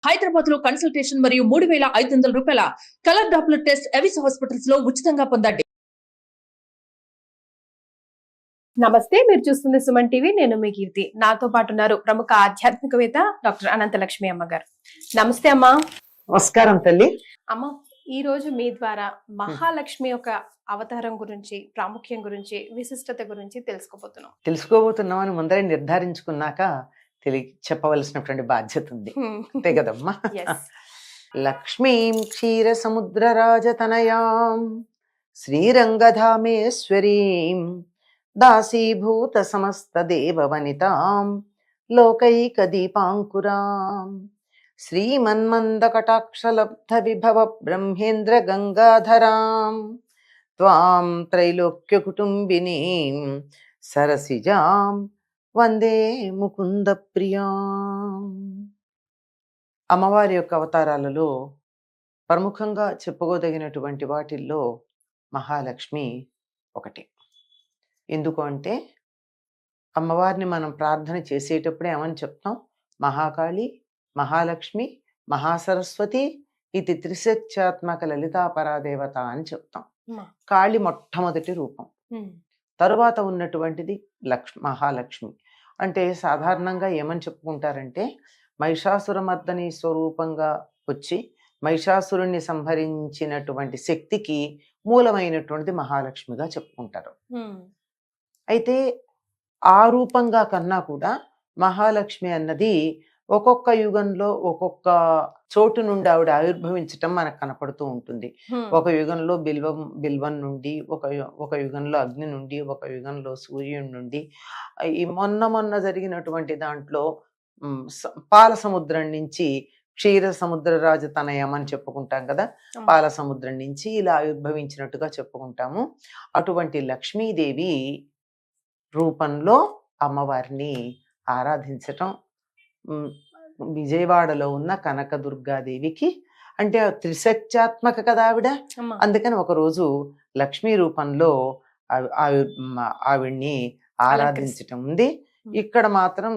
హైదరాబాద్ లో కన్సల్టేషన్ మరియు 3,500 రూపాయల colour Doppler test Avis hospitals లో ఉచితంగా పొందండి. నమస్తే, మీరు చూస్తుంది సుమన్ టీవీ. నేను మీ కీర్తి. నాతో పాటు ఉన్నారు ప్రముఖ ఆధ్యాత్మికవేత్త డాక్టర్ అనంతలక్ష్మి అమ్మ గారు. నమస్తే అమ్మా. నమస్కారం తల్లి. అమ్మ, ఈ రోజు మీ ద్వారా మహాలక్ష్మి యొక్క అవతారం గురించి, ప్రాముఖ్యం గురించి, విశిష్టత గురించి తెలుసుకోబోతున్నాం అని ముందరే నిర్ధారించుకున్నాక చెప్పవలసినటువంటి బాధ్యత ఉంది, అంతే కదమ్మా. లక్ష్మీం క్షీర సముద్ర రాజతనయాం శ్రీరంగధామేశ్వరీం దాసీభూత సమస్త దేవవనితాం లోకైక దీపాంకురాం శ్రీమన్మందకటాక్షలబ్ధ విభవ బ్రహ్మేంద్ర గంగాధరాం త్వాం త్రైలోక్య కుటుంబినీం సరసిజాం వందే ముకుంద ప్రియాం. అమ్మవారి యొక్క అవతారాలలో ప్రముఖంగా చెప్పుకోదగినటువంటి వాటిల్లో మహాలక్ష్మి ఒకటి. ఎందుకు అంటే అమ్మవారిని మనం ప్రార్థన చేసేటప్పుడే ఏమని చెప్తాం? మహాకాళి, మహాలక్ష్మి, మహాసరస్వతి ఇది త్రిశక్త్యాత్మక లలితా పరాదేవత అని చెప్తాం. కాళి మొట్టమొదటి రూపం, తరువాత ఉన్నటువంటిది మహాలక్ష్మి. అంటే సాధారణంగా ఏమని చెప్పుకుంటారంటే మహిషాసురమర్దని స్వరూపంగా వచ్చి మహిషాసురుణ్ణి సంహరించినటువంటి శక్తికి మూలమైనటువంటిది మహాలక్ష్మిగా చెప్పుకుంటారు. అయితే ఆ రూపంగా కన్నా కూడా మహాలక్ష్మి అన్నది ఒక్కొక్క యుగంలో ఒక్కొక్క చోటు నుండి ఆవిడ ఆవిర్భవించటం మనకు కనపడుతూ ఉంటుంది. ఒక యుగంలో బిల్వం నుండి, ఒక యుగంలో అగ్ని నుండి, ఒక యుగంలో సూర్యుడి నుండి, ఈ మొన్న జరిగినటువంటి దాంట్లో పాల సముద్రం నుంచి క్షీర సముద్ర రాజతనయం అని చెప్పుకుంటాం కదా, పాల సముద్రం నుంచి ఇలా ఆవిర్భవించినట్టుగా చెప్పుకుంటాము. అటువంటి లక్ష్మీదేవి రూపంలో అమ్మవారిని ఆరాధించటం విజయవాడలో ఉన్న కనకదుర్గాదేవికి, అంటే త్రిశక్త్యాత్మక కదా ఆవిడ, అందుకని ఒకరోజు లక్ష్మీ రూపంలో ఆవిడ్ని ఆరాధించటం ఉంది. ఇక్కడ మాత్రం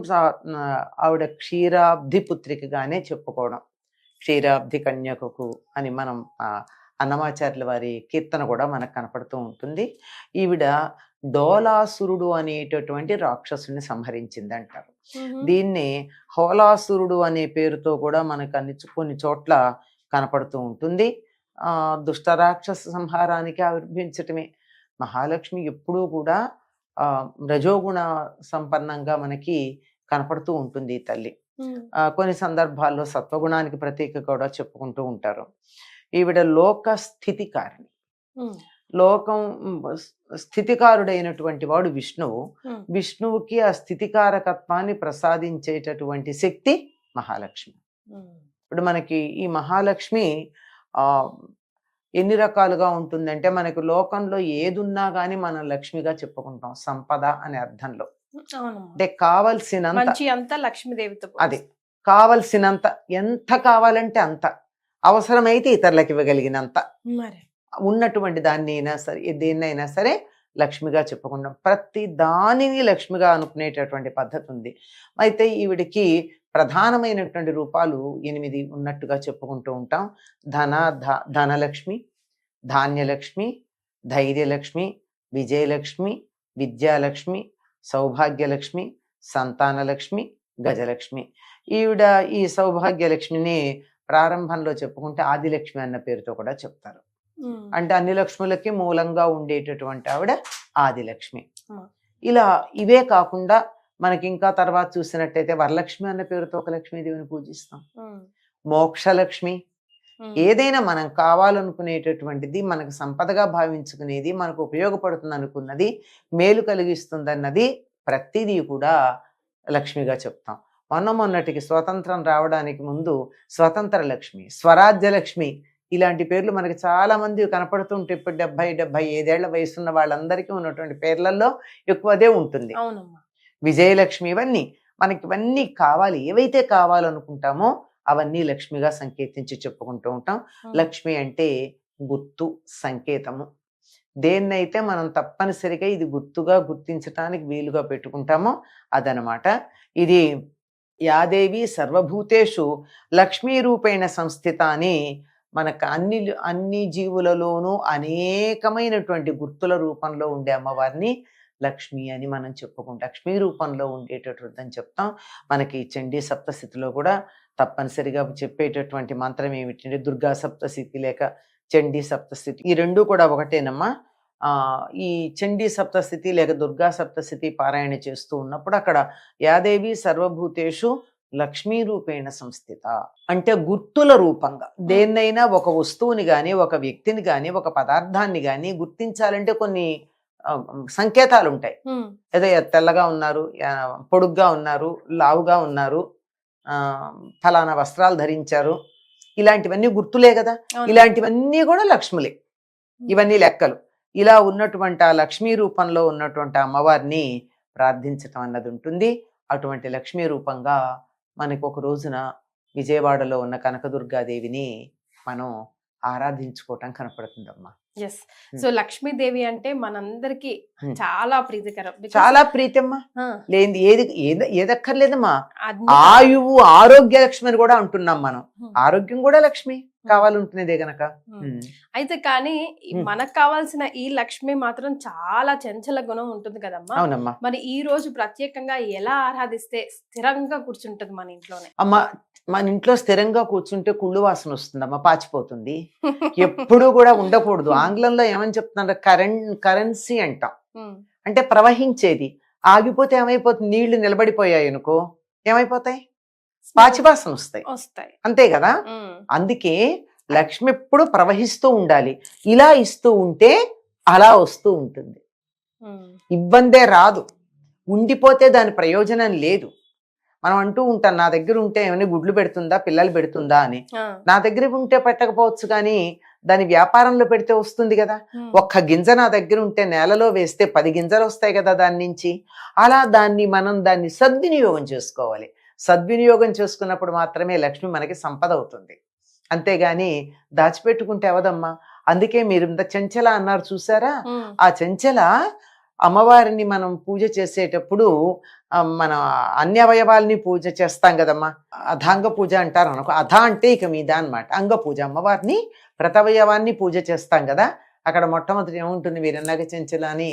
ఆవిడ క్షీరాబ్ది పుత్రికగానే చెప్పుకోవడం, క్షీరాబ్ది కన్యకకు అని మనం అన్నమాచార్యుల వారి కీర్తన కూడా మనకు కనపడుతూ ఉంటుంది. ఈవిడ డోలాసురుడు అనేటటువంటి రాక్షసుని సంహరించింది అంటారు. దీన్ని హోలాసురుడు అనే పేరుతో కూడా మనకు కొన్ని చోట్ల కనపడుతూ ఉంటుంది. దుష్టరాక్షస సంహారానికి ఆవిర్భించటమే. మహాలక్ష్మి ఎప్పుడూ కూడా రజోగుణ సంపన్నంగా మనకి కనపడుతూ ఉంటుంది ఈ తల్లి. కొన్ని సందర్భాల్లో సత్వగుణానికి ప్రతీక కూడా చెప్పుకుంటూ ఉంటారు. ఈవిడ లోక స్థితికారిణి. లోకం స్థితికారుడైనటువంటి వాడు విష్ణువు. విష్ణువుకి ఆ స్థితికారకత్వాన్ని ప్రసాదించేటటువంటి శక్తి మహాలక్ష్మి. ఇప్పుడు మనకి ఈ మహాలక్ష్మి ఎన్ని రకాలుగా ఉంటుందంటే, మనకు లోకంలో ఏదున్నా గానీ మనం లక్ష్మిగా చెప్పుకుంటాం, సంపద అనే అర్థంలో. అంటే కావలసినంత లక్ష్మీదేవితో, అది కావలసినంత, ఎంత కావాలంటే అంత, అవసరమైతే ఇతరులకు ఇవ్వగలిగినంత ఉన్నటువంటి దాన్ని అయినా సరే, దేన్నైనా సరే లక్ష్మిగా చెప్పుకుంటాం. ప్రతి దానిని లక్ష్మిగా అనుకునేటటువంటి పద్ధతి ఉంది. అయితే ఈవిడికి ప్రధానమైనటువంటి రూపాలు 8 ఉన్నట్టుగా చెప్పుకుంటూ ఉంటాం. ధనలక్ష్మి, ధాన్యలక్ష్మి, ధైర్యలక్ష్మి, విజయలక్ష్మి, విద్యాలక్ష్మి, సౌభాగ్యలక్ష్మి, సంతానలక్ష్మి, గజలక్ష్మి. ఈవిడ ఈ సౌభాగ్యలక్ష్మిని ప్రారంభంలో చెప్పుకుంటే ఆదిలక్ష్మి అన్న పేరుతో కూడా చెప్తారు. అంటే అన్ని లక్ష్ములకి మూలంగా ఉండేటటువంటి ఆవిడ ఆదిలక్ష్మి. ఇలా ఇవే కాకుండా మనకి ఇంకా తర్వాత చూసినట్టయితే వరలక్ష్మి అన్న పేరుతో ఒక లక్ష్మీదేవిని పూజిస్తాం. మోక్షలక్ష్మి, ఏదైనా మనం కావాలనుకునేటటువంటిది, మనకు సంపదగా భావించుకునేది, మనకు ఉపయోగపడుతుంది అనుకున్నది, మేలు కలిగిస్తుంది అన్నది ప్రతిదీ కూడా లక్ష్మిగా చెప్తాం. మొన్నటికి స్వతంత్రం రావడానికి ముందు స్వతంత్ర లక్ష్మి, స్వరాజ్య లక్ష్మి, ఇలాంటి పేర్లు మనకి చాలా మంది కనపడుతుంటే, ఇప్పుడు 70-75 ఏళ్ల వయసున్న వాళ్ళందరికీ ఉన్నటువంటి పేర్లలో ఎక్కువ అదే ఉంటుంది. విజయలక్ష్మి, ఇవన్నీ కావాలి, ఏవైతే కావాలనుకుంటామో అవన్నీ లక్ష్మిగా సంకేతించి చెప్పుకుంటూ ఉంటాం. లక్ష్మి అంటే గుర్తు, సంకేతము. దేన్నైతే మనం తప్పనిసరిగా ఇది గుర్తుగా గుర్తించటానికి వీలుగా పెట్టుకుంటామో అదనమాట. ఇది యాదేవి సర్వభూతేషు లక్ష్మీ రూపేణ సంస్థిత అని మనకు అన్ని జీవులలోనూ అనేకమైనటువంటి గుర్తుల రూపంలో ఉండే అమ్మవారిని లక్ష్మి అని మనం చెప్పుకుంటాం. లక్ష్మీ రూపంలో ఉండేటటువంటి అని చెప్తాం. మనకి చండీ సప్తశతిలో కూడా తప్పనిసరిగా చెప్పేటటువంటి మంత్రం ఏమిటంటే దుర్గా సప్తశతి లేక చండీ సప్తశతి. ఈ రెండు కూడా ఒకటేనమ్మా. ఈ చండీ సప్తశతి లేక దుర్గా సప్తశతి పారాయణ చేస్తూ ఉన్నప్పుడు అక్కడ యాదేవి సర్వభూతేషు లక్ష్మీ రూపేణ సంస్థిత అంటే గుర్తుల రూపంగా దేన్నైనా ఒక వస్తువుని గాని ఒక వ్యక్తిని గాని ఒక పదార్థాన్ని గాని గుర్తించాలంటే కొన్ని సంకేతాలు ఉంటాయి. ఏదో తెల్లగా ఉన్నారు, పొడుగ్గా ఉన్నారు, లావుగా ఉన్నారు, ఫలానా వస్త్రాలు ధరించారు, ఇలాంటివన్నీ గుర్తులే కదా. ఇలాంటివన్నీ కూడా లక్ష్ములే, ఇవన్నీ లెక్కలు. ఇలా ఉన్నటువంటి ఆ లక్ష్మీ రూపంలో ఉన్నటువంటి అమ్మవారిని ప్రార్థించటం అన్నది ఉంటుంది. అటువంటి లక్ష్మీ రూపంగా మనకు ఒక రోజున విజయవాడలో ఉన్న కనకదుర్గాదేవిని మనం ఆరాధించుకోవటం కనపడుతుందమ్మా. ఎస్. సో లక్ష్మీదేవి అంటే మనందరికి చాలా ప్రీతికరం, చాలా ప్రీతమ్మా. లేని ఏదక్కర్లేదమ్మా. ఆయువు ఆరోగ్య లక్ష్మి అని కూడా అంటున్నాం మనం. ఆరోగ్యం కూడా లక్ష్మి కావాలంటున్నదే గనక. అయితే కానీ మనకు కావాల్సిన ఈ లక్ష్మి మాత్రం చాలా చంచల గుణం ఉంటుంది కదమ్మా. అవునమ్మా. మరి ఈ రోజు ప్రత్యేకంగా ఎలా ఆరాధిస్తే స్థిరంగా కూర్చుంటుంది మన ఇంట్లోనే? అమ్మా, మన ఇంట్లో స్థిరంగా కూర్చుంటే కుళ్ళు వాసన వస్తుందమ్మా, పాచిపోతుంది. ఎప్పుడు కూడా ఉండకూడదు. ఆంగ్లంలో ఏమని చెప్తున్నారు, కరెన్సీ అంటాం. అంటే ప్రవహించేది. ఆగిపోతే ఏమైపోతుంది, నీళ్లు నిలబడిపోయాయి అనుకో ఏమైపోతాయి, పాచివాసన వస్తాయి. అంతే కదా. అందుకే లక్ష్మి ఎప్పుడు ప్రవహిస్తూ ఉండాలి. ఇలా ఇస్తూ ఉంటే అలా వస్తూ ఉంటుంది, ఇబ్బందే రాదు. ఉండిపోతే దాని ప్రయోజనం లేదు. మనం అంటూ ఉంటాం, నా దగ్గర ఉంటే ఏమైనా గుడ్లు పెడుతుందా, పిల్లలు పెడుతుందా అని. నా దగ్గర ఉంటే పెట్టకపోవచ్చు, కానీ దాని వ్యాపారంలో పెడితే వస్తుంది కదా. ఒక్క గింజ నా దగ్గర ఉంటే నేలలో వేస్తే 10 గింజలు వస్తాయి కదా దాని నుంచి. అలా దాన్ని సద్వినియోగం చేసుకోవాలి. సద్వినియోగం చేసుకున్నప్పుడు మాత్రమే లక్ష్మి మనకి సంపద అవుతుంది. అంతేగాని దాచిపెట్టుకుంటే అవదమ్మా. అందుకే మీరు ఇంత చంచల అన్నారు చూసారా, ఆ చంచల అమ్మవారిని మనం పూజ చేసేటప్పుడు మన అన్ని అవయవాల్ని పూజ చేస్తాం కదమ్మా. అధాంగ పూజ అంటారు అనుకో. అధ అంటే ఇక మీద అన్నమాట. అంగ పూజ, అమ్మవారిని ప్రతవయవాన్ని పూజ చేస్తాం కదా. అక్కడ మొట్టమొదటి ఏముంటుంది, వీరన్నగ చెంచలాని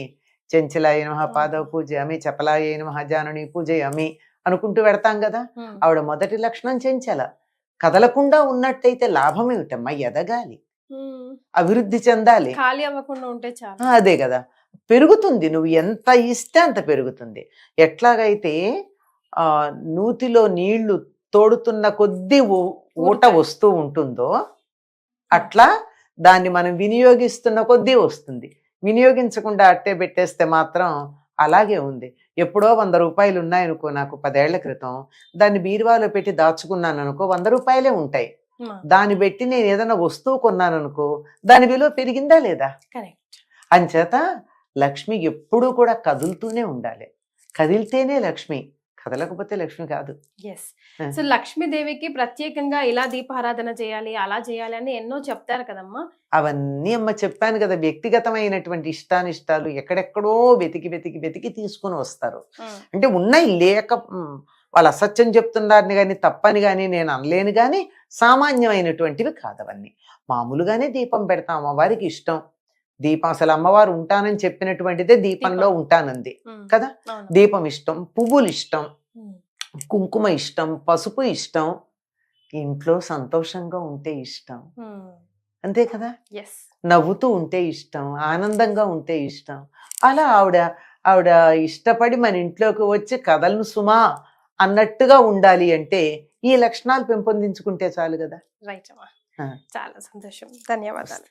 చెంచలాయ నమః పాదవ పూజయామి, చపలాయ నమః జానుని పూజయామి అనుకుంటూ పెడతాం కదా. ఆవిడ మొదటి లక్షణం చెంచల. కదలకుండా ఉన్నట్టయితే లాభం ఏమిటమ్మా, ఎదగాలి, అభివృద్ధి చెందాలి, ఖాళీ అవ్వకుండా ఉంటే చాలు. అదే కదా, పెరుగుతుంది. నువ్వు ఎంత ఇస్తే అంత పెరుగుతుంది. ఎట్లాగైతే నూతిలో నీళ్లు తోడుతున్న కొద్దీ ఊట వస్తూ ఉంటుందో అట్లా దాన్ని మనం వినియోగిస్తున్న కొద్దీ వస్తుంది. వినియోగించకుండా అట్టే పెట్టేస్తే మాత్రం అలాగే ఉంది. ఎప్పుడో 100 రూపాయలు ఉన్నాయనుకో నాకు 10 ఏళ్ల క్రితం, దాన్ని బీరువాలో పెట్టి దాచుకున్నాను అనుకో 100 రూపాయలే ఉంటాయి. దాన్ని పెట్టి నేను ఏదైనా వస్తువు కొన్నాను అనుకో దాని విలువ పెరిగిందా లేదా. అంచేత లక్ష్మి ఎప్పుడూ కూడా కదులుతూనే ఉండాలి. కదిలితేనే లక్ష్మి, కదలకపోతే లక్ష్మి కాదు. ఎస్. సో లక్ష్మీదేవికి ప్రత్యేకంగా ఇలా దీపారాధన చేయాలి, అలా చేయాలి అని ఎన్నో చెప్తారు కదమ్మా. అవన్నీ అమ్మ చెప్పాను కదా, వ్యక్తిగతమైనటువంటి ఇష్టానిష్టాలు ఎక్కడెక్కడో వెతికి తీసుకుని వస్తారు. అంటే ఉన్నాయి, లేక వాళ్ళు అసత్యం చెప్తున్నారని కానీ తప్పని కానీ నేను అనలేను, కానీ సామాన్యమైనటువంటివి కాదవన్నీ. మామూలుగానే దీపం పెడతాం, అమ్మవారికి ఇష్టం దీపం. అసలు అమ్మవారు ఉంటానని చెప్పినటువంటిదే దీపంలో ఉంటానంది కదా. దీపం ఇష్టం, పువ్వులు ఇష్టం, కుంకుమ ఇష్టం, పసుపు ఇష్టం, ఇంట్లో సంతోషంగా ఉంటే ఇష్టం, అంతే కదా. నవ్వుతూ ఉంటే ఇష్టం, ఆనందంగా ఉంటే ఇష్టం. అలా ఆవిడ ఇష్టపడి మన ఇంట్లోకి వచ్చి కథలను సుమా అన్నట్టుగా ఉండాలి అంటే ఈ లక్షణాలు పెంపొందించుకుంటే చాలు కదా. రైట్ అమ్మా, చాలా సంతోషం, ధన్యవాదాలు.